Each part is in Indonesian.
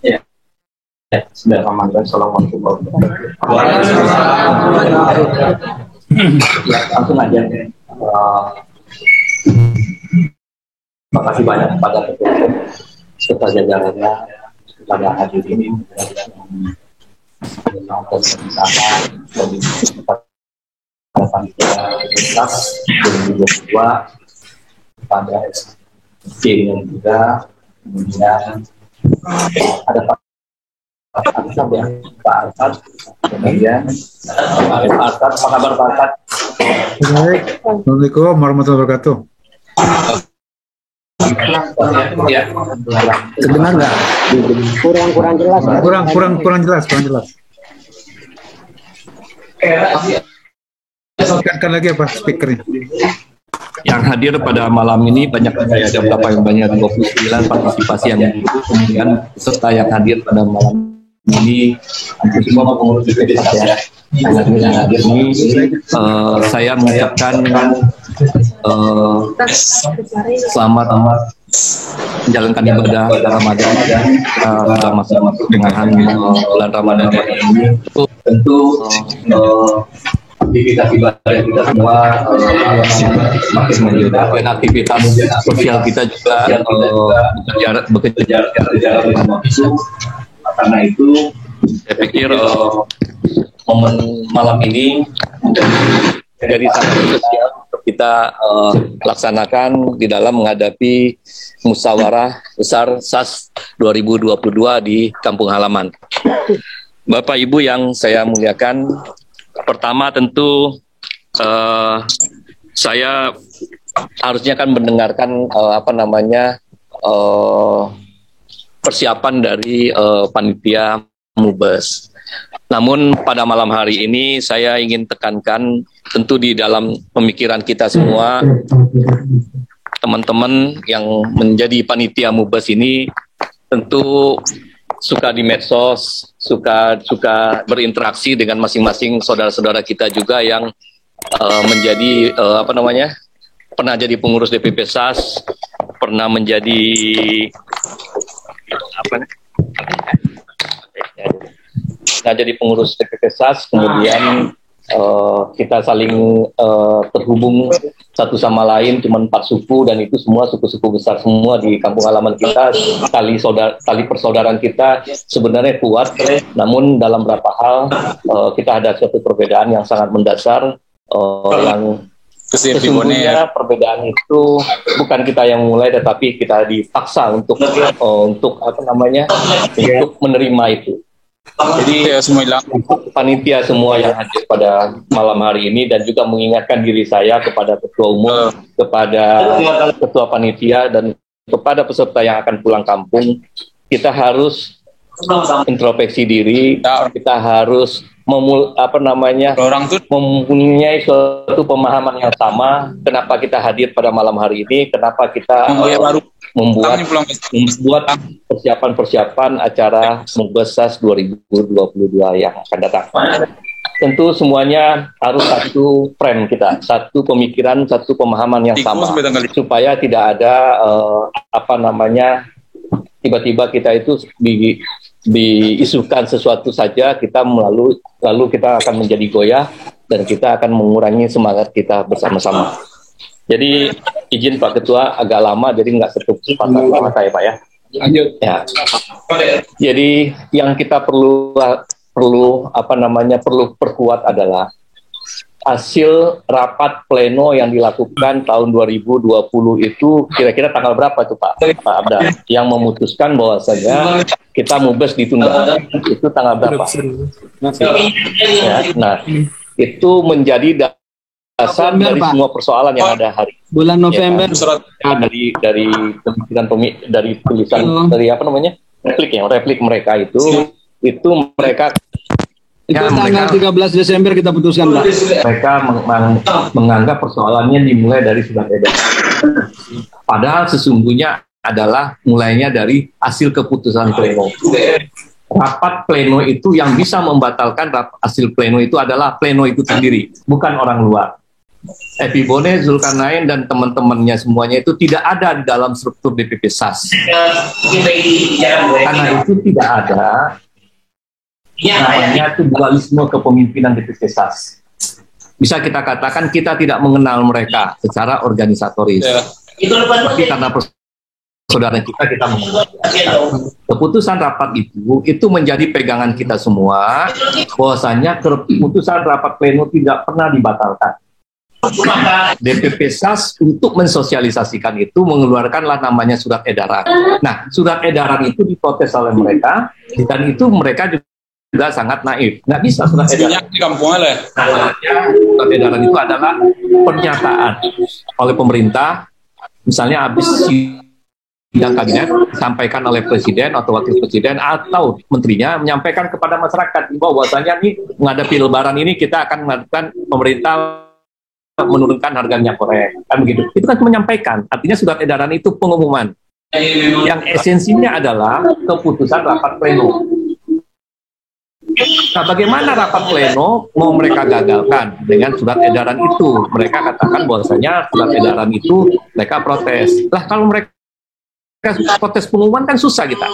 Ya, Bismillahirrahmanirrahim. Assalamualaikum warahmatullahi wabarakatuh. Ya, langsung aja. Terima kasih banyak kepada serta jajarannya, kepada hadirin pada panitia Universitas 2022, pada SC yang juga, kemudian ada Pak Ansab ya, Pak Ansab, kemudian Pak Ansab, apa kabar Pak Ansab? Baik, Assalamualaikum warahmatullahi wabarakatuh. Ya, Terdengar nggak? Kurang jelas. Kurang jelas. Tekankan lagi apa speakernya? Yang hadir pada malam ini banyak saya ada berapa yang banyak 29 partisipasi yang kemudian peserta yang hadir pada malam ini hampir semua pengurus DPD ya. Yang hadir ini saya mengucapkan selamat menjalankan ibadah Ramadan sudah masuk pertengahan bulan Ramadan ini. Tentu aktivitas ibadah kita semua semakin menjadi dan aktivitas sosial kita juga bekerja bersama itu. Karena itu saya pikir momen malam ini menjadi sangat spesial untuk kita laksanakan di dalam menghadapi musyawarah besar SAS 2022 di kampung halaman. Bapak Ibu yang saya muliakan, pertama tentu saya harusnya kan mendengarkan persiapan dari panitia Mubes. Namun pada malam hari ini saya ingin tekankan tentu di dalam pemikiran kita semua, teman-teman yang menjadi panitia Mubes ini tentu suka di medsos, suka berinteraksi dengan masing-masing saudara-saudara kita juga yang menjadi pernah jadi pengurus DPP SAS, pernah menjadi pengurus DPP SAS, kemudian kita saling terhubung satu sama lain, cuma 4 suku, dan itu semua suku-suku besar semua di kampung halaman kita. Tali persaudaraan kita sebenarnya kuat, namun dalam beberapa hal kita ada suatu perbedaan yang sangat mendasar, yang sesungguhnya perbedaan itu bukan kita yang mulai, tetapi kita dipaksa untuk menerima itu. Jadi panitia semua yang hadir pada malam hari ini, dan juga mengingatkan diri saya kepada ketua umum, kepada ketua panitia, dan kepada peserta yang akan pulang kampung, kita harus introspeksi diri, kita harus mempunyai suatu pemahaman yang sama. Kenapa kita hadir pada malam hari ini? Kenapa kita membuat persiapan acara Mubes SAS 2022 yang akan datang? Tentu semuanya harus satu frame kita, satu pemikiran, satu pemahaman yang sama, supaya tidak ada tiba-tiba kita itu diisukan sesuatu saja, kita lalu kita akan menjadi goyah dan kita akan mengurangi semangat kita bersama-sama. Jadi izin Pak Ketua agak lama, jadi nggak setepat saya Pak ya. Lanjut. Ya. Jadi yang kita perlu perkuat adalah hasil rapat pleno yang dilakukan tahun 2020 itu kira-kira tanggal berapa itu Pak Abda, yang memutuskan bahwasanya kita Mubes ditunda, itu tanggal berapa? Ya, nah itu menjadi dasar dari semua persoalan yang ada hari bulan November ya, dari tulisan dari replik mereka itu mereka itu tanggal 13 Desember kita putuskan Pak. Mereka menganggap persoalannya dimulai dari surat edaran. Padahal sesungguhnya adalah mulainya dari hasil keputusan pleno. Rapat pleno itu yang bisa membatalkan hasil pleno itu adalah pleno itu sendiri, bukan orang luar. Epibone, Zulkarnain dan teman-temannya semuanya itu tidak ada di dalam struktur DPP SAS. Karena itu tidak ada namanya itu dualisme kepemimpinan DPP SAS. Bisa kita katakan kita tidak mengenal mereka secara organisatoris. Tapi karena saudara kita mengenal. Keputusan rapat itu menjadi pegangan kita semua, bahwasanya keputusan rapat pleno tidak pernah dibatalkan. DPP SAS untuk mensosialisasikan itu mengeluarkanlah namanya surat edaran. Nah, surat edaran itu diprotes oleh mereka, dan itu mereka juga sangat naif. Nggak bisa surat edaran. Surat edaran itu adalah pernyataan oleh pemerintah, misalnya habis sidang kabinet, disampaikan oleh presiden atau wakil presiden atau menterinya menyampaikan kepada masyarakat bahwasanya nih menghadapi lebaran ini kita akan melakukan pemerintah menurunkan harga minyak goreng, kan begitu. Itu kan menyampaikan, artinya surat edaran itu pengumuman. Yang esensinya adalah keputusan rapat pleno. Nah, bagaimana rapat pleno mau mereka gagalkan dengan surat edaran itu? Mereka katakan bahwasanya surat edaran itu mereka protes. Lah kalau mereka protes pengumuman kan susah kita.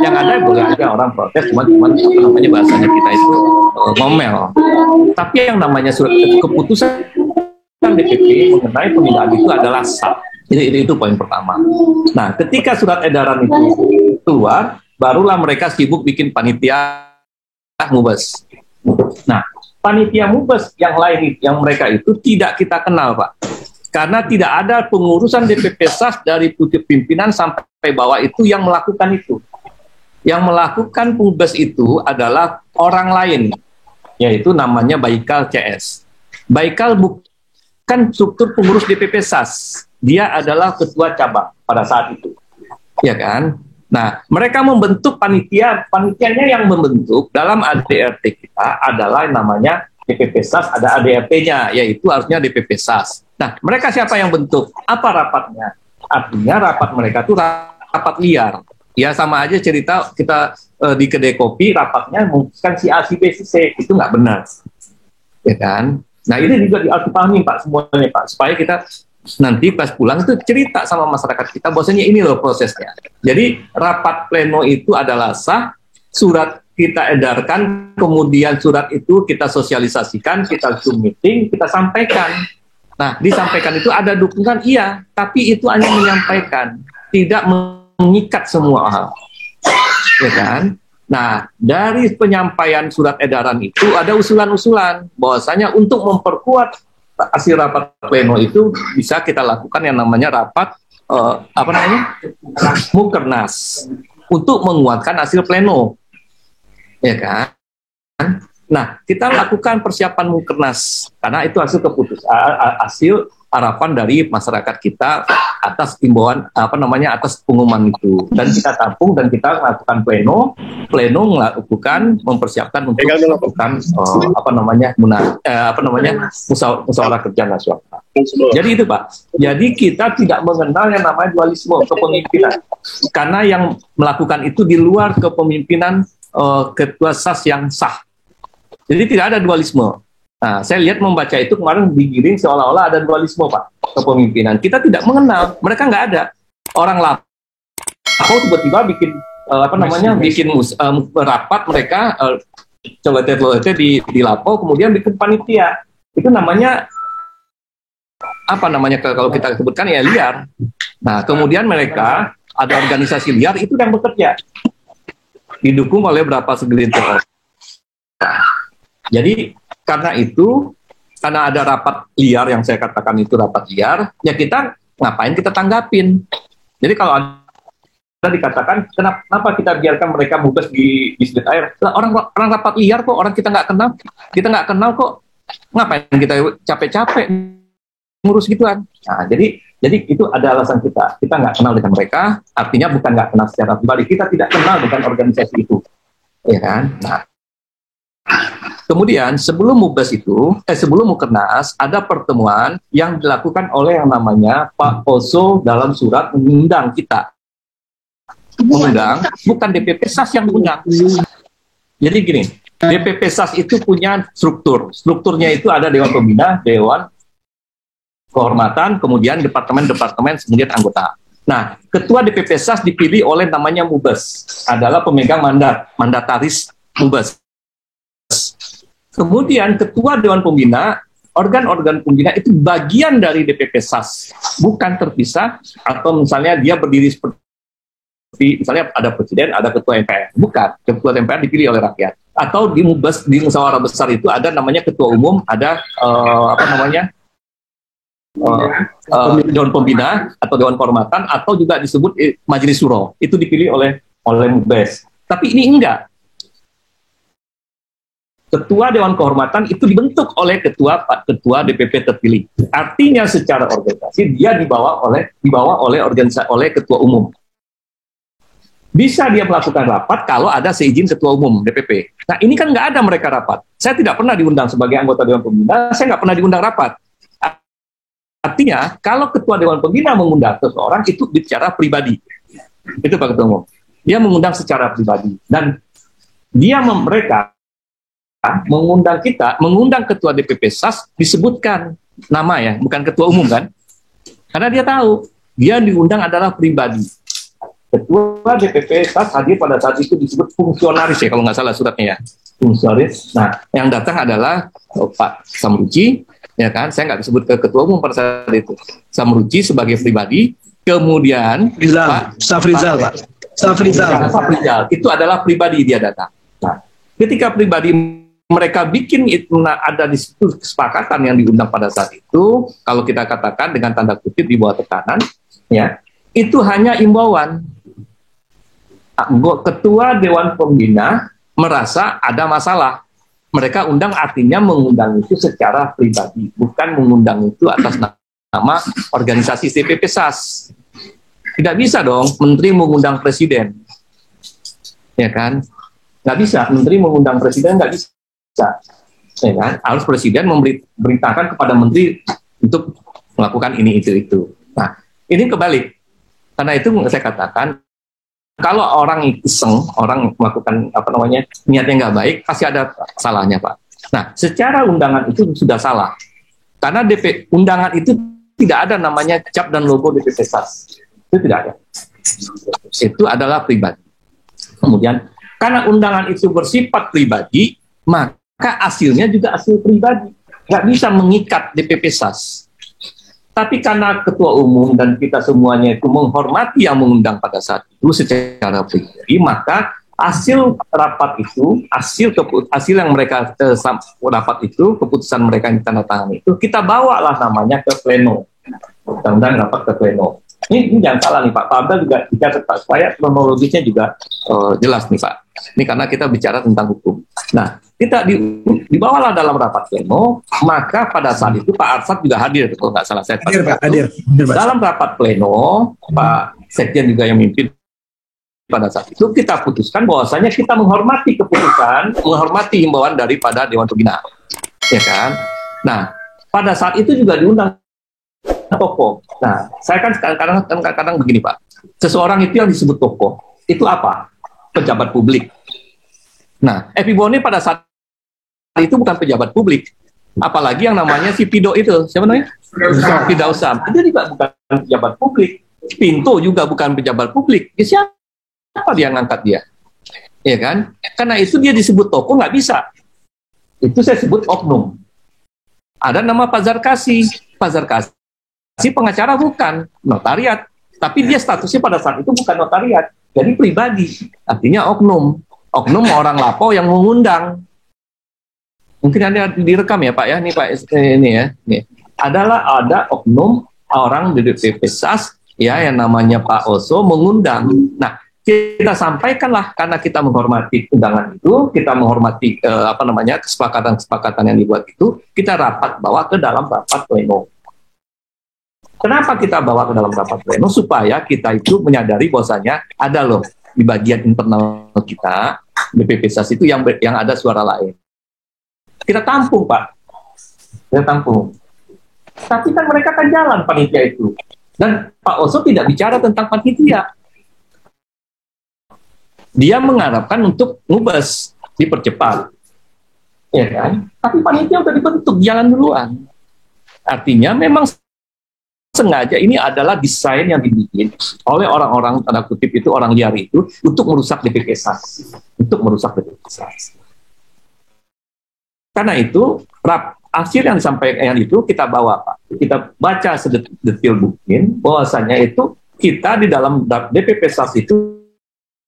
Yang ada boleh aja orang protes, cuman namanya bahasanya kita itu ngomel. Tapi yang namanya surat keputusan DPP mengenai pemindahan itu adalah sah. Itu poin pertama. Nah, ketika surat edaran itu keluar, barulah mereka sibuk bikin panitia mubes. Nah, panitia mubes yang lain yang mereka itu tidak kita kenal, Pak. Karena tidak ada pengurusan DPP SAS dari pimpinan sampai bawah itu yang melakukan itu. Yang melakukan mubes itu adalah orang lain, yaitu namanya Baikal CS. Baikal bukan struktur pengurus DPP SAS, dia adalah ketua cabang pada saat itu, ya kan? Nah, mereka membentuk panitianya yang membentuk dalam ADRT kita adalah namanya DPP SAS, ada ADRT-nya, yaitu harusnya DPP SAS. Nah, mereka siapa yang bentuk? Apa rapatnya? Artinya rapat mereka itu rapat liar. Ya sama aja cerita kita di kedai kopi rapatnya memutuskan si A, si B, si C, itu nggak benar, ya kan? Nah, ini juga harus dipahami Pak semuanya Pak, supaya kita nanti pas pulang itu cerita sama masyarakat kita bahwasanya ini loh prosesnya. Jadi rapat pleno itu adalah sah, surat kita edarkan, kemudian surat itu kita sosialisasikan, kita Zoom meeting, kita sampaikan. Nah, disampaikan itu ada dukungan iya, tapi itu hanya menyampaikan, tidak mengikat semua hal, ya kan? Nah, dari penyampaian surat edaran itu ada usulan-usulan bahwasanya untuk memperkuat hasil rapat pleno itu bisa kita lakukan yang namanya rapat Mukernas untuk menguatkan hasil pleno, ya kan? Nah, kita lakukan persiapan Mukernas karena itu hasil hasil harapan dari masyarakat kita atas imbauan atas pengumuman itu, dan kita tampung dan kita lakukan pleno melakukan mempersiapkan untuk melakukan musyawarah kerja nasional. Jadi itu Pak. Jadi kita tidak mengenal yang namanya dualisme kepemimpinan karena yang melakukan itu di luar kepemimpinan ketua SAS yang sah. Jadi tidak ada dualisme. Nah, saya lihat membaca itu kemarin digiring seolah-olah ada dualisme Pak kepemimpinan. Kita tidak mengenal, mereka nggak ada. Orang Lapo tiba-tiba bikin bikin rapat mereka celete di Lapo, kemudian bikin panitia. Itu namanya kalau kita sebutkan ya liar. Nah, kemudian mereka ada organisasi liar itu yang bekerja didukung oleh berapa segelintir orang. Jadi karena ada rapat liar yang saya katakan itu rapat liar, ya kita ngapain kita tanggapin. Jadi kalau ada dikatakan kenapa kita biarkan mereka mubes di sedikit air, orang rapat liar kok, orang kita nggak kenal kok, ngapain kita capek-capek ngurus gituan. Nah, jadi itu ada alasan kita nggak kenal dengan mereka, artinya bukan nggak kenal secara pribadi, kita tidak kenal dengan organisasi itu, ya kan? Nah, kemudian sebelum Mukernas ada pertemuan yang dilakukan oleh yang namanya Pak Oso dalam surat mengundang kita. Mengundang, bukan DPP SAS yang mengundang. Jadi gini, DPP SAS itu punya strukturnya itu ada Dewan Pembina, Dewan kehormatan, kemudian departemen-departemen, kemudian anggota. Nah, ketua DPP SAS dipilih oleh namanya Mubes, adalah pemegang mandat, mandataris Mubes. Kemudian ketua Dewan Pembina, organ-organ pembina itu bagian dari DPP SAS, bukan terpisah, atau misalnya dia berdiri seperti, misalnya ada presiden, ada ketua MPR, bukan. Ketua MPR dipilih oleh rakyat. Atau di Mubes, di musyawarah besar itu ada namanya ketua umum, ada Dewan Pembina atau Dewan Kehormatan, atau juga disebut Majelis Syuro, itu dipilih oleh Mubes. Tapi ini enggak. Ketua Dewan Kehormatan itu dibentuk oleh ketua DPP terpilih. Artinya secara organisasi dia dibawa oleh ketua umum. Bisa dia melakukan rapat kalau ada seizin ketua umum DPP. Nah, ini kan nggak ada mereka rapat. Saya tidak pernah diundang sebagai anggota Dewan Pembina, saya nggak pernah diundang rapat. Artinya, kalau ketua Dewan Pembina mengundang seseorang, itu bicara pribadi. Itu Pak Ketua Umum. Dia mengundang secara pribadi. Dan mereka mengundang ketua DPP SAS, disebutkan nama ya, bukan ketua umum kan. Karena dia tahu, dia diundang adalah pribadi. Ketua DPP SAS hadir pada saat itu disebut fungsionaris ya, kalau nggak salah suratnya ya. Fungsionaris. Nah, yang datang adalah Pak Samruci, ya kan, saya nggak disebut ke ketua umum pada saat itu. Samruci sebagai pribadi, kemudian Safrizal, itu adalah pribadi dia datang. Nah, ketika pribadi mereka bikin itu, ada di situ kesepakatan yang diundang pada saat itu, kalau kita katakan dengan tanda kutip di bawah tekanan, ya, itu hanya imbauan. Ketua Dewan Pembina merasa ada masalah. Mereka undang artinya mengundang itu secara pribadi, bukan mengundang itu atas nama organisasi DPP SAS. Tidak bisa dong menteri mengundang presiden, ya kan? Nggak bisa, menteri mengundang presiden nggak bisa, ya kan? Harus presiden memberitakan kepada menteri untuk melakukan ini itu. Nah, ini kebalik. Karena itu saya katakan, kalau orang iseng, orang melakukan niatnya nggak baik, pasti ada salahnya, Pak. Nah, secara undangan itu sudah salah. Karena undangan itu tidak ada namanya cap dan logo DPP SAS. Itu tidak ada. Itu adalah pribadi. Kemudian, karena undangan itu bersifat pribadi, maka hasilnya juga hasil pribadi. Nggak bisa mengikat DPP SAS. Tapi karena ketua umum dan kita semuanya itu menghormati yang mengundang pada saat itu secara pribadi, maka hasil rapat itu, hasil yang mereka rapat itu, keputusan mereka yang ditandatangani itu, kita bawalah namanya ke pleno. Mudah-mudahan rapat ke pleno. Ini jangan salah nih Pak. Pak Abdal juga dicatat Pak, supaya kronologisnya juga jelas nih Pak. Ini karena kita bicara tentang hukum. Nah, kita dibawalah dalam rapat pleno, maka pada saat itu Pak Arsad juga hadir, kalau nggak salah saya. Hadir. Dalam rapat pleno, Pak Sekjen juga yang mimpin pada saat itu, kita putuskan bahwasanya kita menghormati keputusan, menghormati himbauan daripada Dewan Pembina, ya kan? Nah, pada saat itu juga diundang tokoh. Nah, saya kan kadang-kadang begini Pak, seseorang itu yang disebut tokoh, itu apa? Pejabat publik. Nah, Epi Boni pada saat itu bukan pejabat publik, apalagi yang namanya si Pido itu, siapa namanya? Pido Usam. Itu juga bukan pejabat publik. Pinto juga bukan pejabat publik. Ya, siapa dia ngangkat dia? Ya kan? Karena itu dia disebut tokoh nggak bisa. Itu saya sebut oknum. Ada nama Pak Zarkasi. Pak Zarkasi pengacara bukan notariat, tapi dia statusnya pada saat itu bukan notariat, jadi pribadi. Artinya oknum. Oknum orang lapor yang mengundang. Mungkin ada direkam ya Pak ya, nih Pak ini ya. Nih. Ada oknum orang di DPP SAS ya yang namanya Pak Oso mengundang. Nah, kita sampaikanlah karena kita menghormati undangan itu, kita menghormati kesepakatan-kesepakatan yang dibuat itu, kita bawa ke dalam rapat pleno. Kenapa kita bawa ke dalam rapat pleno? Supaya kita itu menyadari bahwasanya ada loh di bagian internal kita DPP SAS itu yang ada suara lain. Kita tampung Pak, kita tampung. Tapi kan mereka kan jalan panitia itu, dan Pak Oso tidak bicara tentang panitia. Dia mengharapkan untuk ngubes dipercepat, ya kan? Tapi panitia udah dibentuk, jalan duluan. Artinya memang sengaja ini adalah desain yang dibikin oleh orang-orang tanda kutip itu orang liar itu untuk merusak DPP SAS, Karena itu hasil yang disampaikan itu kita bawa Pak, kita baca sedetil mungkin bahwasanya itu kita di dalam DPP SAS itu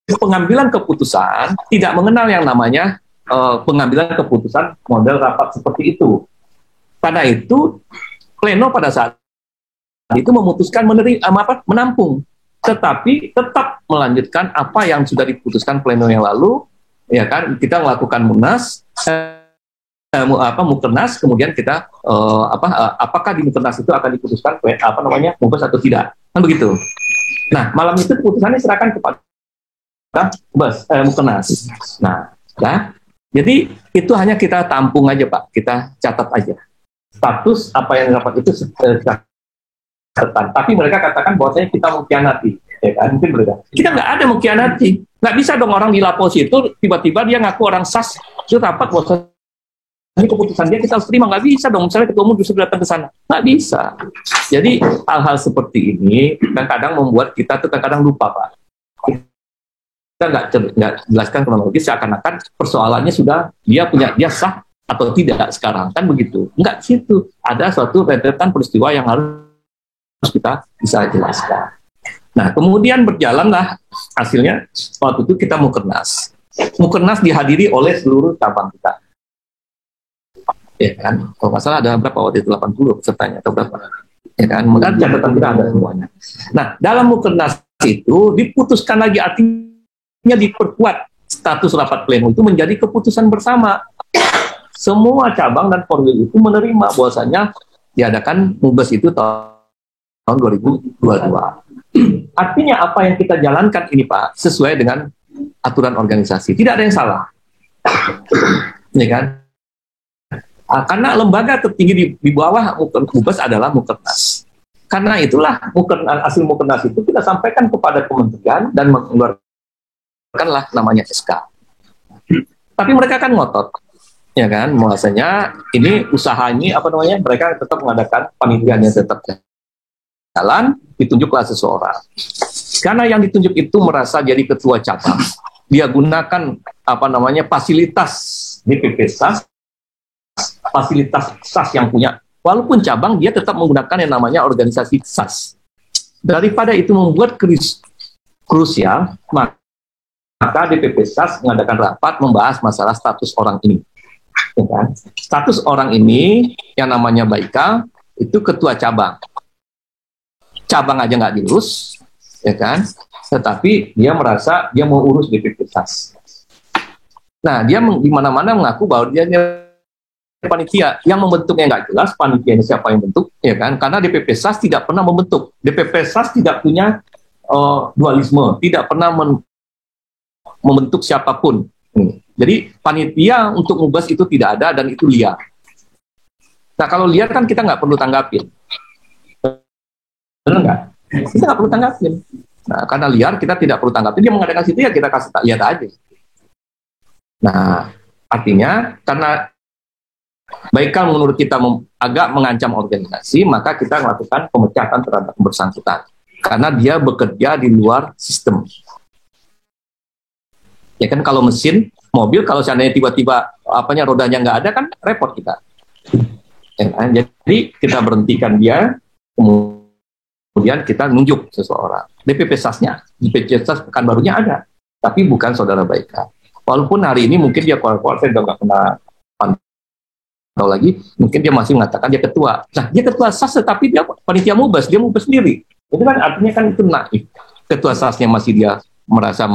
pengambilan keputusan tidak mengenal yang namanya pengambilan keputusan model rapat seperti itu. Karena itu pleno pada saat itu memutuskan menampung, tetapi tetap melanjutkan apa yang sudah diputuskan pleno yang lalu, ya kan? Kita melakukan mukernas, kemudian kita apakah di mukernas itu akan diputuskan mubas atau tidak, kan begitu. Nah, malam itu keputusannya serahkan kepada mukernas. Nah, jadi itu hanya kita tampung aja Pak, kita catat aja status apa yang dapat itu tapi mereka katakan bahwasanya kita mengkhianati, ya kan? Mungkin mereka kita nggak ada mengkhianati, nggak bisa dong orang di lapos itu tiba-tiba dia ngaku orang SAS itu rapat bahwasanya ini keputusan dia kita harus terima, nggak bisa dong. Misalnya ketua umum justru datang ke sana, nggak bisa. Jadi hal-hal seperti ini kadang-kadang membuat kita tuh kadang-kadang lupa Pak. Kita nggak jelaskan kronologis, seakan-akan persoalannya sudah dia sah atau tidak sekarang, kan begitu. Enggak, situ ada suatu rentetan peristiwa yang harus kita bisa jelaskan. Nah, kemudian berjalanlah hasilnya waktu itu kita mukernas. Mukernas dihadiri oleh seluruh cabang kita. Ya kan, kalau nggak salah ada berapa waktu itu 80 pesertanya atau berapa? Ya kan, maka catatan kita ada semuanya. Nah, dalam mukernas itu diputuskan lagi, artinya diperkuat status rapat pleno itu menjadi keputusan bersama. Semua cabang dan porwil itu menerima bahwasanya diadakan mubas itu tahun 2022. Artinya apa yang kita jalankan ini Pak sesuai dengan aturan organisasi, tidak ada yang salah, ya kan? Karena lembaga tertinggi di bawah mubas adalah mukernas. Karena itulah hasil mukernas itu kita sampaikan kepada kementerian dan mengeluarkanlah namanya SK. Tapi mereka kan ngotot, ya kan, bahwasanya ini usahanya mereka tetap mengadakan panitianya tetap jalan, ditunjuklah seseorang. Karena yang ditunjuk itu merasa jadi ketua cabang, dia gunakan fasilitas DPP SAS, fasilitas SAS yang punya, walaupun cabang dia tetap menggunakan yang namanya organisasi SAS. Daripada itu membuat krusial, maka DPP SAS mengadakan rapat membahas masalah status orang ini. Ya kan? Status orang ini yang namanya Baika itu ketua cabang. Cabang aja nggak diurus, ya kan? Tetapi dia merasa dia mau urus DPP SAS. Nah, dia di mana-mana mengaku bahwa dia panitia yang membentuknya nggak jelas, panitianya siapa yang bentuk, ya kan? Karena DPP SAS tidak pernah membentuk. DPP SAS tidak punya dualisme, tidak pernah membentuk siapapun. Jadi panitia untuk mubas itu tidak ada dan itu liar. Nah, kalau liar kan kita nggak perlu tanggapin, benar nggak? Kita nggak perlu tanggapin. Nah, karena liar kita tidak perlu tanggapin. Dia mengadakan situ ya kita kasih lihat aja. Nah, artinya karena Baikal menurut kita agak mengancam organisasi, maka kita melakukan pemecatan terhadap bersangkutan karena dia bekerja di luar sistem. Ya kan, kalau mesin mobil kalau seandainya tiba-tiba rodanya nggak ada kan repot kita. Ya kan? Jadi kita berhentikan dia, kemudian kita nunjuk seseorang. DPP SAS-nya, DPP SAS Pekanbarunya ada, tapi bukan saudara Baikal. Walaupun hari ini mungkin dia keluar-keluar, saya juga nggak pernah pantau lagi, mungkin dia masih mengatakan dia ketua. Nah, dia ketua SAS, tapi dia panitia mubas, dia mubas sendiri. Itu kan artinya kan itu naif. Ketua SAS-nya masih dia merasa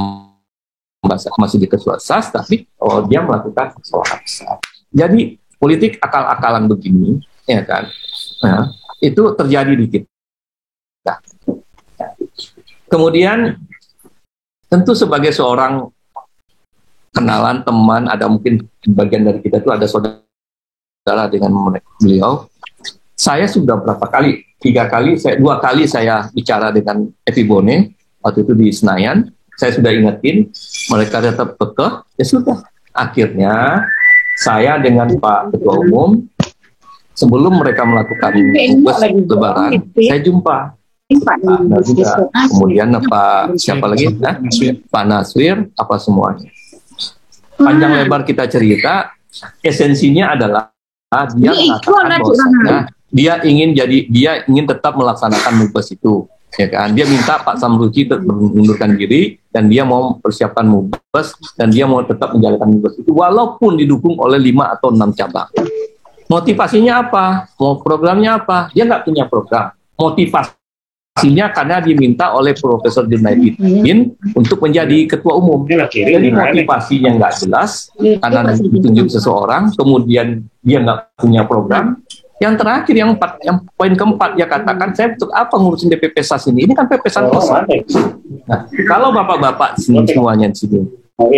masih di ketua SAS, tapi dia melakukan kesalahan besar. Jadi politik akal-akalan begini, ya kan, nah, itu terjadi di kita. Nah, kemudian tentu sebagai seorang kenalan teman, ada mungkin bagian dari kita itu ada saudara dengan beliau. Saya sudah berapa kali, 2 kali saya bicara dengan Evi Bone waktu itu di Senayan. Saya sudah ingetin, mereka tetap kekeh, ya sudah. Akhirnya saya dengan Pak Ketua Umum, sebelum mereka melakukan bus lebaran, saya jumpa. Nah, juga. Kemudian Pak siapa lagi? Pak Naswir, apa semuanya. Panjang lebar kita cerita, esensinya adalah dia mengatakan bahwasanya dia ingin tetap melaksanakan mubes itu, ya kan? Dia minta Pak Samruci mengundurkan diri dan dia mau persiapkan mubes dan dia mau tetap menjalankan mubes itu walaupun didukung oleh 5 atau 6 cabang. Motivasinya apa? Mau programnya apa? Dia nggak punya program. Motivasinya karena diminta oleh Profesor Junaidin untuk menjadi ketua umum. Jadi motivasinya nggak jelas karena ditunjuk seseorang, kemudian dia nggak punya program. Yang terakhir, yang poin keempat, dia katakan, saya untuk apa ngurusin DPP SAS ini? Ini kan pepesan kosong. Nah, kalau bapak-bapak semuanya di sini,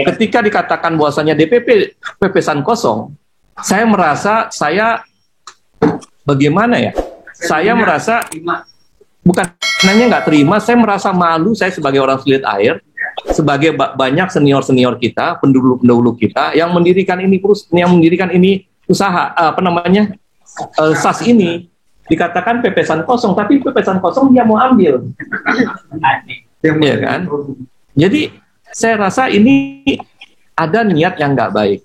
ketika dikatakan bahwasanya DPP pepesan kosong, saya merasa bagaimana ya? Saya merasa bukan hanya nggak terima, saya merasa malu. Saya sebagai orang selit air, sebagai banyak senior kita, pendahulu kita yang mendirikan ini usaha SAS ini dikatakan pepesan kosong, tapi pepesan kosong dia mau ambil, ya kan? Jadi saya rasa ini ada niat yang nggak baik.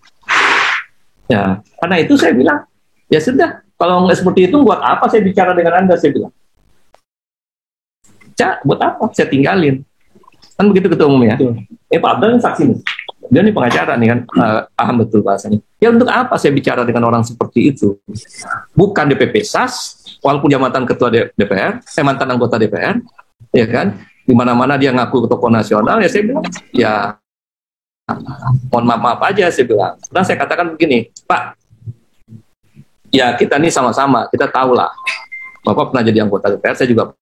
Ya, karena itu saya bilang, ya sudah, kalau nggak seperti itu, buat apa saya bicara dengan Anda? Saya bilang, buat apa? Saya tinggalin. Kan begitu ketua umum ya. Pak Abdul saksi nih. Dia nih pengacara nih kan, paham betul bahasanya. Ya untuk apa saya bicara dengan orang seperti itu? Bukan DPP SAS, walaupun dia mantan ketua DPR, mantan anggota DPR, ya kan? Di mana-mana dia ngaku tokoh nasional, ya saya bilang, ya mohon maaf aja saya bilang. Dan saya katakan begini, Pak, ya kita ini sama-sama, kita tahu lah. Bapak pernah jadi anggota DPR, saya juga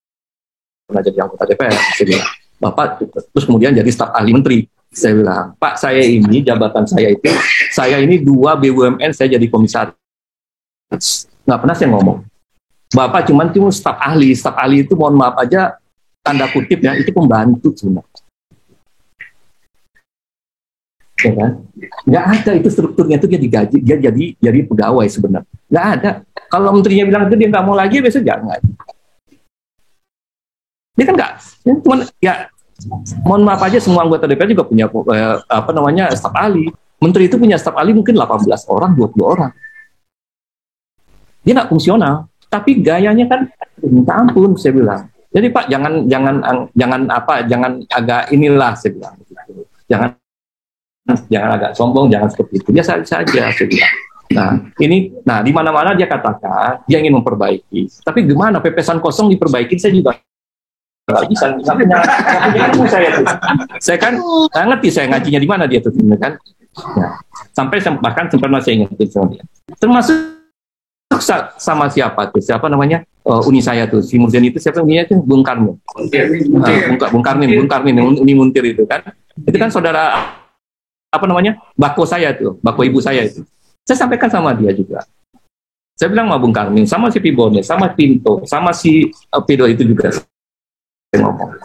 pernah jadi anggota DPR, saya bilang. Bapak terus kemudian jadi staf ahli menteri. Saya bilang, Pak, saya ini jabatan saya ini 2 BUMN saya jadi komisaris. Nggak pernah saya ngomong. Bapak cuma staf ahli itu mohon maaf aja, tanda kutip ya, itu pembantu sebenarnya. Ya kan? Nggak ada itu strukturnya, itu dia digaji, dia jadi pegawai sebenarnya. Nggak ada. Kalau menterinya bilang itu dia nggak mau lagi, biasa jangan. Dia kan nggak, cuman ya mohon maaf aja, semua anggota DPR juga punya staf ahli. Menteri itu punya staf ahli mungkin 18 orang, 20 orang. Dia nggak fungsional, tapi gayanya kan minta ampun, saya bilang. Jadi Pak, jangan agak inilah, saya bilang. Jangan agak sombong, jangan seperti itu. Biasa saja, saya bilang. Nah, di mana-mana dia katakan dia ingin memperbaiki. Tapi gimana pepesan kosong diperbaiki, saya juga nggak bisa. Ilmu saya tuh. Saya kan nggak ngerti saya ngajinya di mana dia tuh, kan? Nah, bahkan sempat saya ingetin sama dia. Termasuk sama siapa tuh? Siapa namanya? Uni saya tuh, si Murjen itu siapa uninya tuh? Bung Karmin. Bung Karmin, Uni Muntir itu kan? Itu kan saudara bako saya tuh, bako ibu saya itu. Saya sampaikan sama dia juga. Saya bilang sama Bung Karmin, sama si Pibone, sama Pinto, sama si Pido itu juga. Saya ngomong,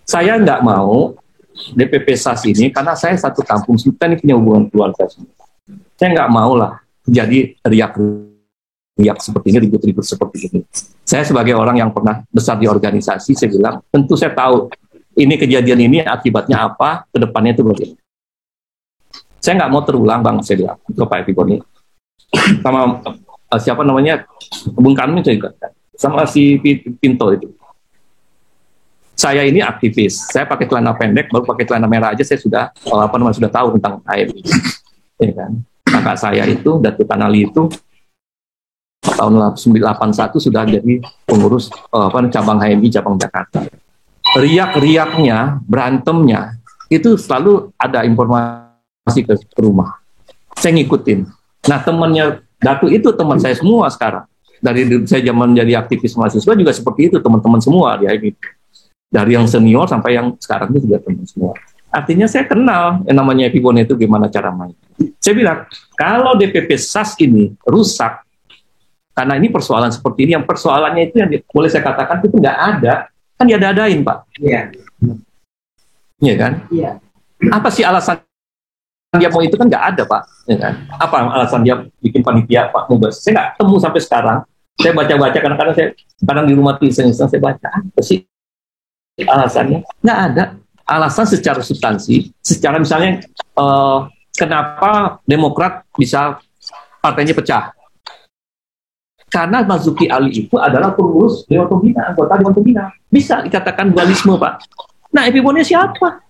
saya nggak mau DPP SAS ini karena saya satu kampung, kita ini punya hubungan keluarga semua. Saya nggak mau lah jadi riak seperti ini, ribut-ribut seperti ini. Saya sebagai orang yang pernah besar di organisasi, saya bilang, tentu saya tahu ini kejadian ini akibatnya apa, kedepannya itu bagaimana. Saya nggak mau terulang, Bang, saya bilang ke Pak Epiboni, sama siapa namanya Bung Karmin juga, sama si Pinto itu. Saya ini aktivis, saya pakai celana pendek, baru pakai celana merah aja saya sudah sudah tahu tentang HMI. Ya kan? Kakak saya itu, Datuk Kanali itu tahun 1981 sudah jadi pengurus cabang HMI cabang Jakarta. Riak-riaknya, berantemnya itu selalu ada informasi ke rumah. Saya ngikutin. Nah, temannya Datuk itu teman saya semua sekarang. Dari saya zaman jadi aktivis mahasiswa juga seperti itu, teman-teman semua di HMI. Dari yang senior sampai yang sekarang itu juga teman semua. Artinya saya kenal yang namanya Epibone itu gimana cara main. Saya bilang, kalau DPP SAS ini rusak, karena ini persoalan seperti ini, yang persoalannya itu yang boleh saya katakan itu nggak ada, kan dia dadain, Pak. Iya. Iya kan? Iya. Apa sih alasan dia mau itu, kan nggak ada, Pak. Ya kan? Apa alasan dia bikin panitia Pak Mubes? Saya nggak temu sampai sekarang Saya baca-baca kadang-kadang saya kadang di rumah tuh iseng-iseng saya baca apa sih alasannya? Nggak ada alasan secara substansi, secara misalnya kenapa Demokrat bisa partainya pecah? Karena Marzuki Ali itu adalah pengurus Dewan Pembina, anggota Dewan Pembina. Bisa dikatakan dualisme, Pak. Nah, Epibone siapa?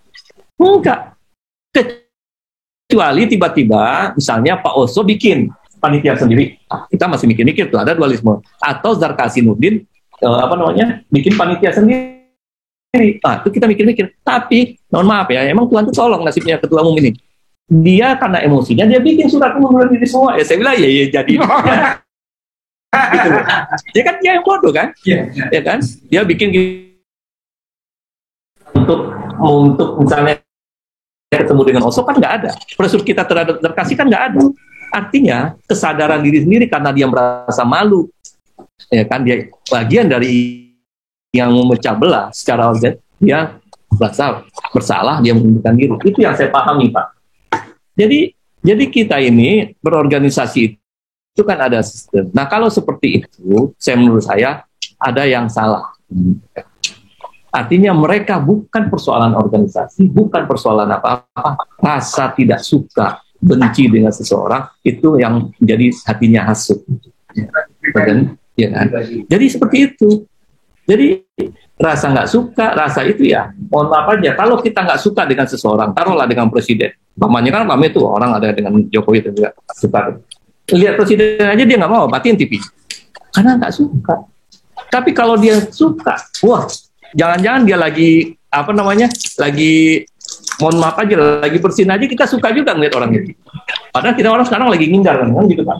Enggak. Kecuali tiba-tiba, misalnya Pak Oso bikin panitia sendiri. Kita masih mikir-mikir tuh, ada dualisme. Atau Zarkasinuddin, bikin panitia sendiri. Itu kita mikir-mikir. Tapi, mohon maaf ya, emang Tuhan tuh tolong nasibnya ketua umum ini. Dia karena emosinya, dia bikin surat pengunduran diri semua. Ya, saya bilang, ya jadi. Gitu loh. Dia kan dia yang bodoh kan, ya kan? Dia bikin untuk misalnya ketemu dengan Oso kan nggak ada. Pressure kita terhadap Zarkasi kan nggak ada. Artinya kesadaran diri sendiri karena dia merasa malu, ya kan? Dia bagian dari yang memecah belah secara organik, dia merasa bersalah, dia mengundurkan diri. Itu yang saya pahami, Pak. Jadi kita ini berorganisasi itu kan ada sistem. Nah, kalau seperti itu, menurut saya ada yang salah. Artinya mereka bukan persoalan organisasi, bukan persoalan apa-apa. Rasa tidak suka, benci dengan seseorang, itu yang menjadi hatinya hasut. Ya kan? Jadi seperti itu. Jadi rasa nggak suka, rasa itu ya, mohon maaf aja. Kalau kita nggak suka dengan seseorang, taruhlah dengan presiden. Pamannya kan kami itu orang ada dengan Jokowi itu juga suka. Lihat presiden aja dia nggak mau, matiin TV. Karena nggak suka. Tapi kalau dia suka, wah, jangan-jangan dia lagi, lagi, mohon maaf aja, lagi bersin aja, kita suka juga ngeliat orang itu. Padahal kita orang sekarang lagi ngindar kan gitu Pak.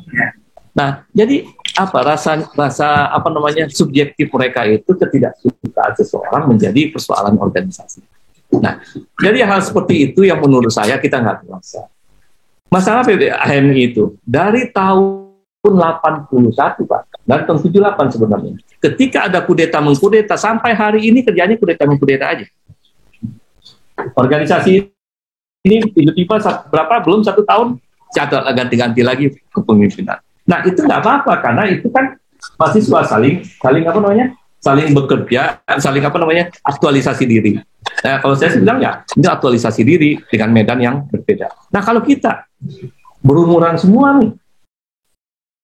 Nah, jadi rasa subjektif mereka itu ketidaksukaan seseorang menjadi persoalan organisasi. Nah, jadi hal seperti itu yang menurut saya kita nggak merasa. Masalah PPHMI itu dari tahun 81 Pak, dan tahun 78 sebenarnya. Ketika ada kudeta mengkudeta sampai hari ini kerjanya kudeta mengkudeta aja. Organisasi ini tiba-tiba belum 1 tahun catat ganti-ganti lagi kepemimpinan. Nah itu nggak apa-apa karena itu kan mahasiswa saling bekerja, aktualisasi diri. Nah, kalau saya bilang ya, ini aktualisasi diri dengan medan yang berbeda. Nah, kalau kita berumuran semua nih,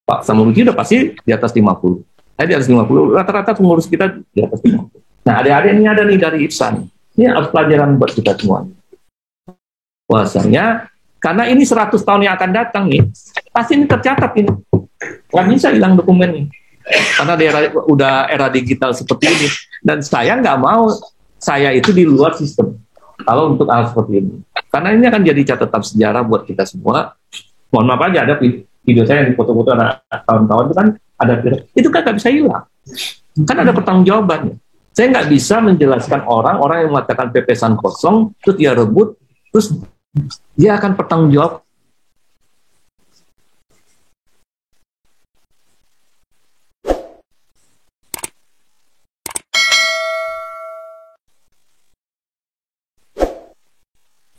Pak Samuruji udah pasti di atas 50. Di atas 50, rata-rata pengurus kita di atas 50. Nah, adik-adik ini ada nih dari IPSAN. Ini harus pelajaran buat kita semua. Bahwasanya, karena ini 100 tahun yang akan datang nih, pasti ini tercatat ini. Nggak bisa hilang dokumen nih. Karena udah era digital seperti ini. Dan saya nggak mau saya itu di luar sistem kalau untuk hal seperti ini, karena ini akan jadi catatan sejarah buat kita semua. Mohon maaf aja ada video saya yang foto-foto anak tahun-tahun itu kan ada, itu kan nggak bisa hilang, kan ada pertanggungjawabannya. Saya nggak bisa menjelaskan orang yang mengatakan pepesan kosong terus dia rebut, terus dia akan bertanggung jawab.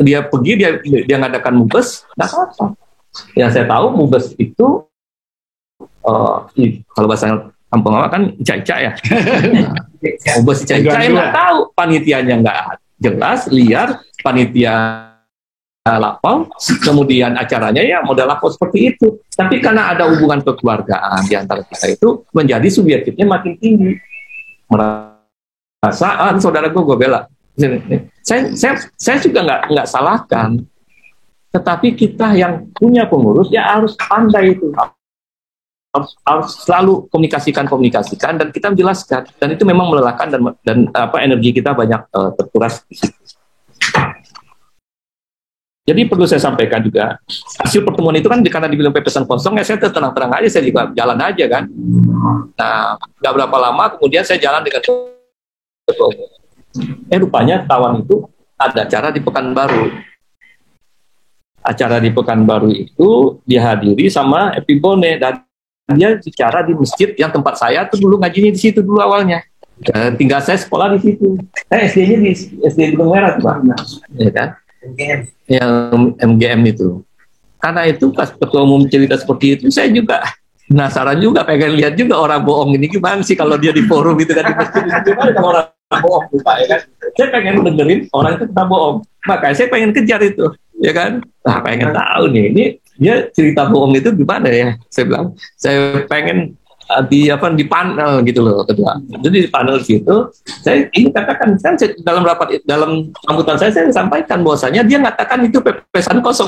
Dia pergi, dia ngadakan mubes, nggak apa-apa. Yang saya tahu mubes itu, kalau bahasa kampung awak kan ica-ica ya. Mubes ica-ica yang nggak tahu, panitianya nggak jelas, liar, panitia lapang, kemudian acaranya ya model lapang seperti itu. Tapi karena ada hubungan kekeluargaan di antara kita itu, menjadi subjektifnya makin tinggi. Merasa, saudara gue bela. Saya juga nggak salahkan, tetapi kita yang punya pengurus ya harus pandai itu, harus selalu komunikasikan dan kita menjelaskan, dan itu memang melelahkan dan energi kita banyak terkuras di situ. Jadi perlu saya sampaikan juga hasil pertemuan itu kan karena dibilang pepesan kosong ya saya terang-terang aja, saya juga jalan aja kan. Nah nggak berapa lama kemudian saya jalan dengan ketua umum. Rupanya tahun itu ada acara di Pekanbaru. Acara di Pekanbaru itu dihadiri sama Epibone dan dia bicara di masjid yang tempat saya tuh dulu ngajinya di situ dulu awalnya. Tinggal saya sekolah di situ. SD-nya di SD Gunung Merah tuh, Pak. Ya kan? Yang MGM itu. Karena itu pas ketua umum cerita seperti itu saya juga penasaran juga, pengen lihat juga orang bohong ini gimana sih kalau dia di forum gitu kan, di masjid itu gimana kalau orang bohong lupa ya kan. Saya pengen dengerin orang itu tentang bohong, makanya saya pengen kejar itu ya kan. Nah, pengen tahu nih ini dia cerita bohong itu gimana ya. Saya bilang saya pengen di panel gitu loh ketua. Jadi di panel gitu saya ini katakan kan dalam sambutan saya sampaikan bahwasanya dia mengatakan itu pepesan kosong.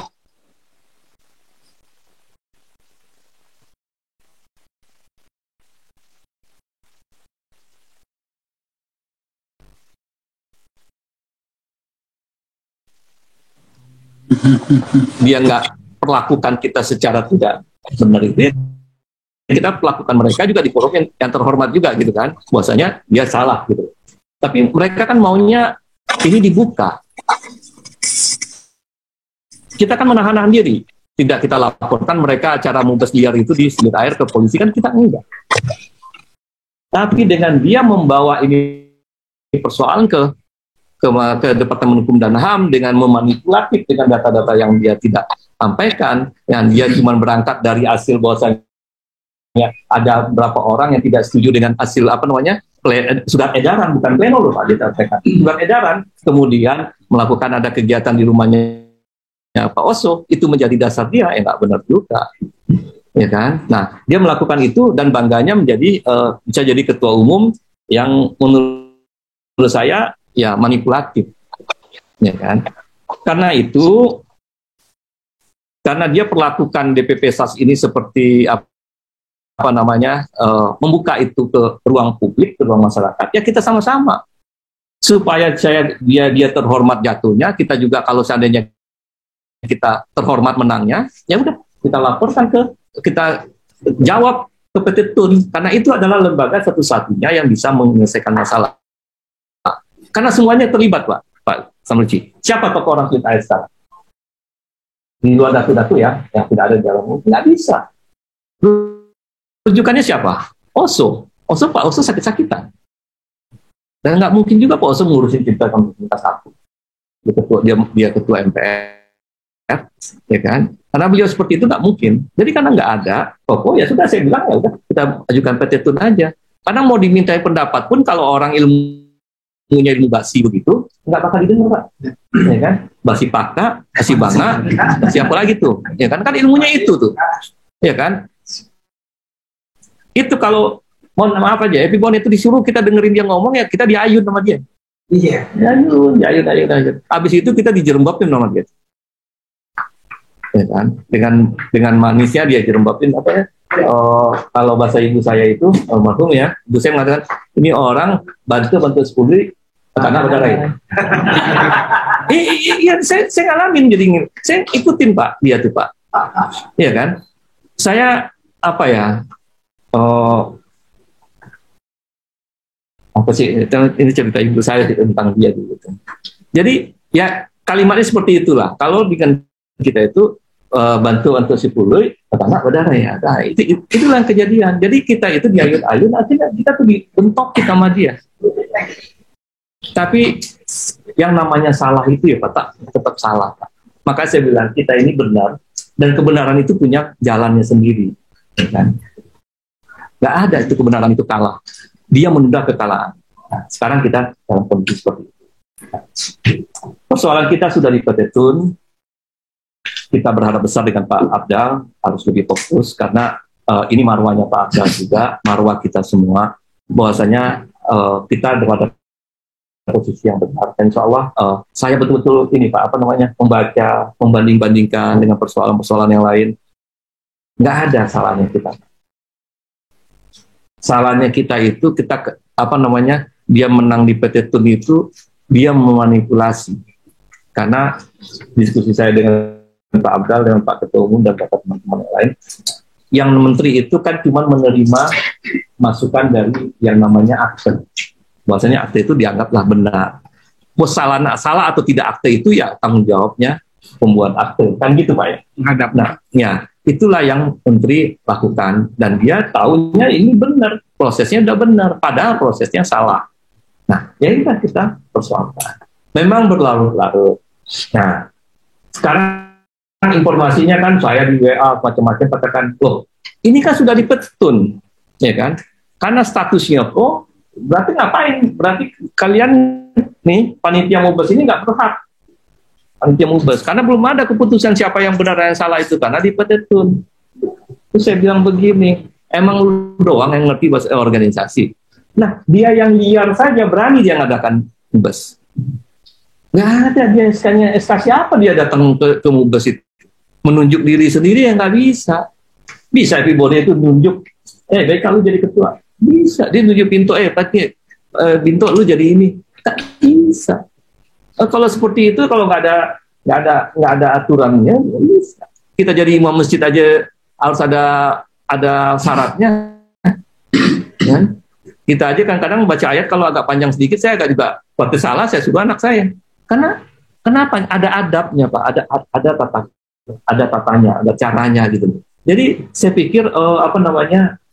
Dia nggak perlakukan kita secara tidak benar itu, kita perlakukan mereka juga di forum yang terhormat juga gitu kan, bahwasanya dia salah gitu. Tapi mereka kan maunya ini dibuka. Kita kan menahan diri, tidak kita laporkan mereka acara mubas liar itu di selir air ke polisi, kan kita enggak. Tapi dengan dia membawa ini persoalan ke Departemen Hukum dan HAM dengan memanipulatif dengan data-data yang dia tidak sampaikan, yang dia cuma berangkat dari hasil bahwasanya ada berapa orang yang tidak setuju dengan hasil surat edaran, bukan pleno loh Pak, dia sampaikan surat edaran, kemudian melakukan ada kegiatan di rumahnya Pak Oso, itu menjadi dasar dia, nggak benar juga, ya kan? Nah, dia melakukan itu dan bangganya menjadi bisa jadi ketua umum yang menurut saya ya manipulatif, ya kan? Karena itu, karena dia perlakukan DPP SAS ini seperti membuka itu ke ruang publik, ke ruang masyarakat, ya kita sama-sama supaya dia terhormat jatuhnya, kita juga kalau seandainya kita terhormat menangnya, ya udah kita laporkan kita jawab ke PT TUN, karena itu adalah lembaga satu-satunya yang bisa menyelesaikan masalah. Karena semuanya terlibat, Pak Samruci. Siapa tokoh orang Kulit Air sekarang? Di luar datu-datu ya, yang tidak ada di dalam, nggak bisa. Rujukannya siapa? Oso. Pak Oso sakit-sakitan. Dan nggak mungkin juga Pak Oso ngurusin Cipta Komunitas satu. Dia ketua MPR, ya kan? Karena beliau seperti itu nggak mungkin. Jadi karena nggak ada tokoh, ya sudah saya bilang ya udah kita ajukan PT TUN aja. Karena mau dimintai pendapat pun kalau orang punya ilmu basi begitu, nggak bakal didengar, Pak. Ya kan? Basi Pakta, basi Banga, siapa lagi tuh? Ya kan ilmunya itu tuh. Ya kan? Itu kalau mohon maaf aja, Epibon itu disuruh kita dengerin dia ngomong, ya kita diayun sama dia. Iya. Diayun. Habis itu kita dijerembabin sama dia. Ya kan? Dengan manisnya dia jerembabin kalau bahasa ibu saya itu almarhum ya, ibu saya mengatakan ini orang bantu 10 karena berdarah ya. Iya, saya ngalamin, jadi saya ikutin Pak dia tuh Pak, iya kan? Saya ini cerita ibu saya tentang dia dulu. Jadi ya kalimatnya seperti itulah. Kalau bikin kita itu bantu si Puluy, karena berdarah ya. Nah, itulah yang kejadian. Jadi kita itu diayun-ayun, akhirnya kita tuh dibentok kita sama dia. Tapi yang namanya salah itu ya Pak, tetap salah Pak. Maka saya bilang kita ini benar, dan kebenaran itu punya jalannya sendiri. Kan? Gak ada itu kebenaran itu kalah. Dia menunda kekalahan. Nah, sekarang kita dalam kondisi seperti itu. Persoalan kita sudah di PT TUN. Kita berharap besar dengan Pak Abdal harus lebih fokus karena ini marwahnya Pak Abdal juga, marwah kita semua, bahwasanya kita berada posisi yang benar. Dan insya Allah saya betul-betul ini Pak membaca, membanding-bandingkan dengan persoalan-persoalan yang lain. Nggak ada salahnya kita. Salahnya kita itu dia menang di PT TUN itu dia memanipulasi. Karena diskusi saya dengan Pak Abdal, dengan Pak Ketua Umum dan beberapa teman-teman yang lain, yang menteri itu kan cuma menerima masukan dari yang namanya akte. Bahwasanya akte itu dianggaplah benar. Mau salah atau tidak akte itu ya tanggung jawabnya pembuat akte, kan gitu Pak ya. Nah, ya itulah yang menteri lakukan dan dia tahunya ini benar, prosesnya udah benar, padahal prosesnya salah. Nah, ya inilah kita persoalkan. Memang berlarut-larut. Nah, sekarang informasinya kan saya di WA macam-macam katakan, ini kan sudah dipetun, ya kan? Karena statusnya, oh berarti ngapain? Berarti kalian nih panitia mubes ini nggak berhak. Panitia mubes, karena belum ada keputusan siapa yang benar dan yang salah itu, karena dipetun. Terus saya bilang begini, emang lu doang yang ngerti bahasa organisasi. Nah, dia yang liar saja berani dia ngadakan mubes. Nggak ada dia SK siapa dia datang ke mubes itu. Menunjuk diri sendiri yang nggak bisa. Bisa everybody itu nunjuk, baik kalau jadi ketua. Bisa, dia nunjuk Pinto, Pinto lu jadi ini. Tak bisa. Kalau seperti itu, kalau nggak ada aturannya, bisa. Kita jadi imam masjid aja harus ada syaratnya. Ya. Kita aja kadang-kadang baca ayat kalau agak panjang sedikit, saya agak juga waktu salah, saya suruh anak saya. Karena kenapa? Ada adabnya, Pak. Ada tatanya, ada caranya gitu. Jadi saya pikir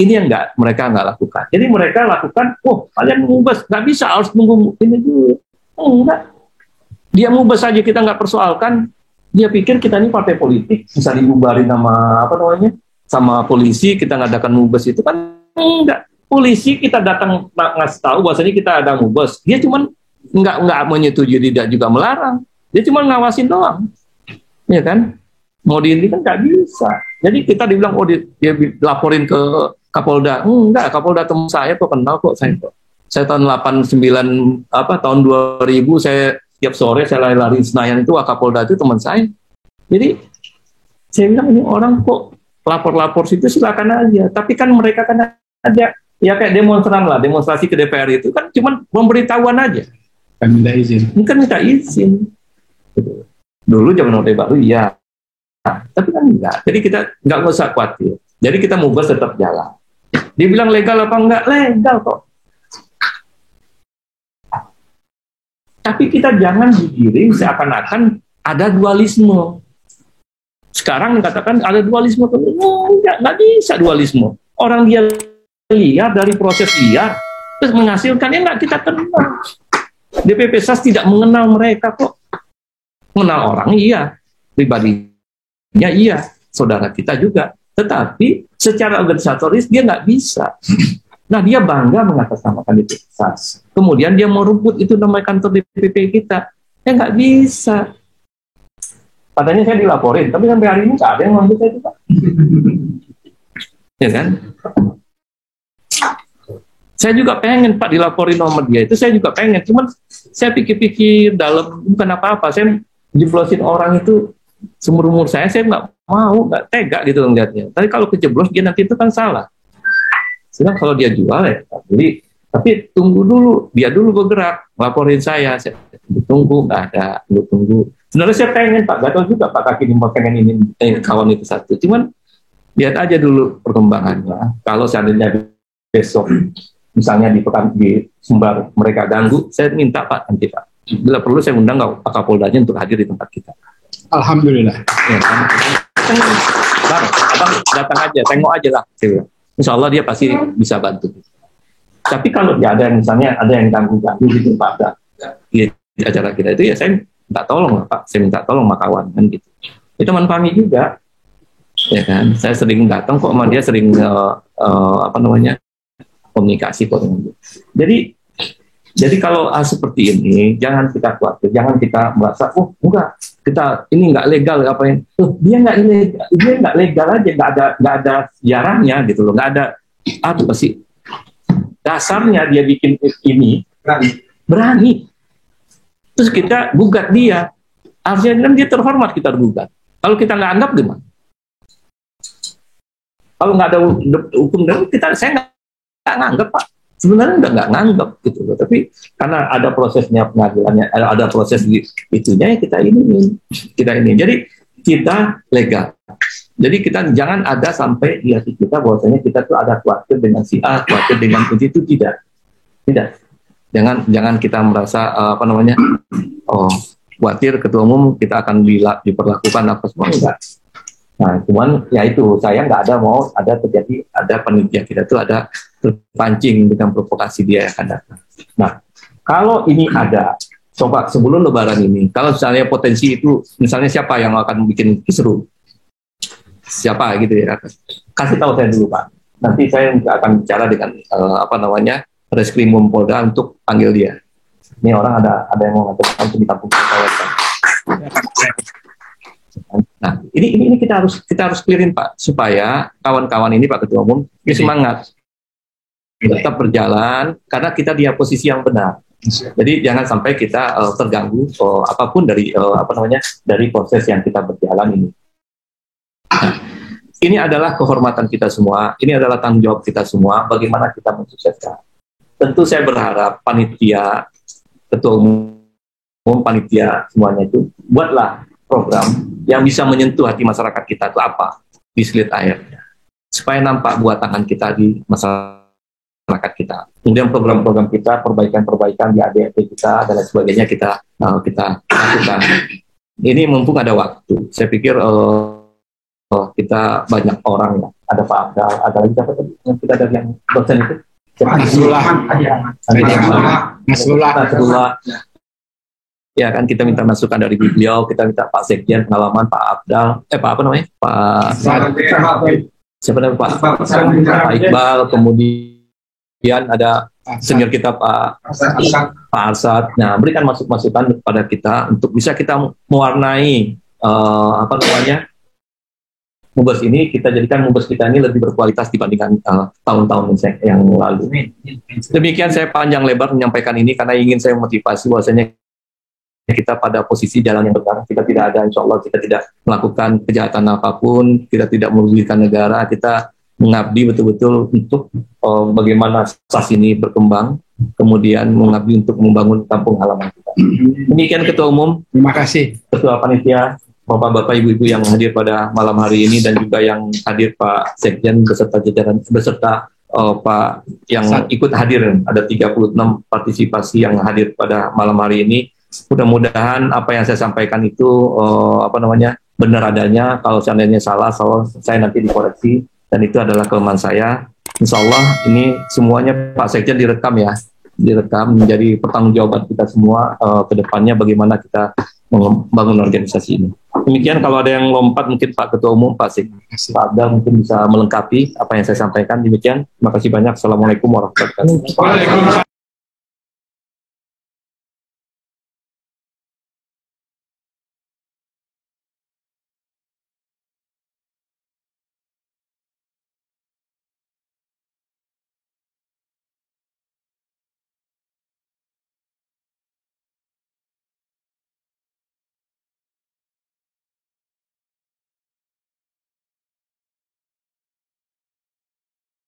ini yang mereka nggak lakukan. Jadi mereka lakukan, kalian mubes nggak bisa, harus nunggu ini dulu. Enggak. Dia mubes saja kita nggak persoalkan. Dia pikir kita ini partai politik bisa dibubarin sama polisi, kita ngadakan mubes itu kan enggak. Polisi kita datang ngasih tahu bahwasanya kita ada mubes. Dia cuman nggak menyetujui, tidak juga melarang. Dia cuma ngawasin doang, ya kan? Mau ini kan nggak bisa. Jadi kita dibilang dia laporin ke Kapolda. Enggak, Kapolda teman saya kok kenal kok saya. Saya tahun 89 tahun 2000 saya tiap sore saya lari-lari Senayan itu Kapolda itu teman saya. Jadi saya bilang ini orang kok lapor-lapor situ silakan aja. Tapi kan mereka kan ada ya kayak demonstrasi ke DPR itu kan cuma pemberitahuan aja. Kan minta izin. Mungkin minta izin. Dulu zaman Orde Baru ya. Tapi kan enggak. Jadi kita enggak usah khawatir. Jadi kita mubes tetap jalan. Dibilang legal apa enggak? Legal kok. Tapi kita jangan digiring seakan-akan ada dualisme. Sekarang dikatakan ada dualisme. Enggak bisa dualisme. Orang dia liar dari proses liar terus menghasilkannya enggak kita kenal. DPP SAS tidak mengenal mereka kok. Mengenal orang iya, pribadinya iya, saudara kita juga. Tetapi secara organisatoris dia nggak bisa. Nah dia bangga mengatasnamakan DPP SAS. Kemudian dia mau rebut itu namanya kantor DPP kita. Nggak bisa. Katanya saya dilaporin, tapi sampai hari ini nggak ada yang ngambil saya itu, Pak. Ya kan? Saya juga pengen, Pak, dilaporin nomor dia itu, saya juga pengen. Cuman saya pikir-pikir dalam, bukan apa-apa. Saya jeblosin orang itu, seumur umur saya nggak mau, nggak tega gitu ngeliatnya. Tapi kalau kejeblos, dia nanti itu kan salah. Sedang kalau dia jual, ya beli. Tapi tunggu dulu, dia dulu bergerak, laporin saya tunggu, nggak ada, tunggu. Sebenarnya saya pengen, Pak, gak tahu juga Pak Kaki ini mau pengen ini, kawan itu satu. Cuman, lihat aja dulu perkembangannya. Kalau seandainya besok, misalnya di Sumbar mereka ganggu, saya minta Pak nanti Pak. Bila perlu saya undang Pak Kapoldanya untuk hadir di tempat kita. Alhamdulillah. Ya, Bang, abang datang aja, tengok aja lah. Insya Allah dia pasti bisa bantu. Tapi kalau dia ada misalnya ada yang ganggu-ganggu gitu Pak, di acara kita itu ya saya minta tolong lah Pak. Saya minta tolong sama kawan kan gitu. Itu teman kami juga, ya kan. Saya sering datang kok sama dia sering komunikasi kok. Jadi kalau seperti ini jangan kita khawatir, jangan kita merasa enggak kita ini nggak legal apa yang dia nggak legal aja, nggak ada sejarahnya gitu loh, nggak ada apa sih dasarnya dia bikin ini berani terus kita gugat dia, harusnya kan dia terhormat kita gugat. Kalau kita nggak anggap gimana? Kalau nggak ada hukum dan saya nggak nganggap Pak, sebenarnya nggak nganggap gitu loh, tapi karena ada prosesnya pengadilannya, ada proses itunya ya kita ini, jadi kita legal, jadi kita jangan ada sampai di hati kita bahwasanya kita tuh ada khawatir dengan si A, khawatir dengan itu tidak, jangan kita merasa khawatir ketua umum kita akan diperlakukan apa semua, enggak. Nah, cuman ya itu saya nggak ada mau ada panitia kita tuh ada terpancing dengan provokasi dia yang akan datang. Nah, kalau ini ada, coba sebelum Lebaran ini, kalau misalnya potensi itu, misalnya siapa yang akan bikin kisru, siapa gitu ya. Kasih tahu saya dulu Pak. Nanti saya akan bicara dengan Reskrimum Polda untuk panggil dia. Ini orang ada yang mau ngatur untuk ditampung kawasan. Nah, ini kita harus clearin Pak, supaya kawan-kawan ini Pak Ketua Umum ini semangat tetap berjalan karena kita di posisi yang benar. Jadi jangan sampai kita terganggu apapun dari dari proses yang kita berjalan ini. Nah, ini adalah kehormatan kita semua, ini adalah tanggung jawab kita semua bagaimana kita mensukseskan. Tentu saya berharap panitia, ketua umum, panitia semuanya itu buatlah program yang bisa menyentuh hati masyarakat kita itu apa di Selit Air, supaya nampak buat tangan kita di masyarakat kita. Kemudian program-program kita, perbaikan-perbaikan di ADRT kita dan lain sebagainya kita lakukan. Ini mumpung ada waktu. Saya pikir kita banyak orang ya. Ada Pak Abdal, ada lagi siapa tadi yang kita dari yang dosen itu. Nasrullah. Ya kan kita minta masukan dari beliau, kita minta Pak Sekjen pengalaman, Pak Abdal, Pak Iqbal, kemudian ada senior kita Pak Arsad. Nah, berikan masukan kepada kita untuk bisa kita mewarnai Mubes ini, kita jadikan Mubes kita ini lebih berkualitas dibandingkan tahun-tahun yang lalu. Demikian saya panjang lebar menyampaikan ini karena ingin saya motivasi bahwasanya kita pada posisi jalan yang benar. Kita tidak ada, insya Allah kita tidak melakukan kejahatan apapun, kita tidak merugikan negara, kita mengabdi betul-betul untuk bagaimana SAS ini berkembang, kemudian mengabdi untuk membangun kampung halaman kita. Demikian Ketua Umum. Terima kasih. Ketua Panitia, Bapak-Bapak, Ibu-Ibu yang hadir pada malam hari ini dan juga yang hadir Pak Sekjen beserta jajaran Pak yang ikut hadir, ada 36 partisipasi yang hadir pada malam hari ini. Mudah-mudahan apa yang saya sampaikan itu benar adanya. Kalau seandainya salah, saya nanti dikoreksi dan itu adalah kelemahan saya. Insya Allah ini semuanya Pak Sekjen direkam menjadi pertanggungjawaban kita semua ke depannya bagaimana kita membangun organisasi ini. Demikian, kalau ada yang lompat mungkin Pak Ketua Umum, Pak Abdal mungkin bisa melengkapi apa yang saya sampaikan. Demikian, terima kasih banyak. Assalamualaikum warahmatullahi wabarakatuh.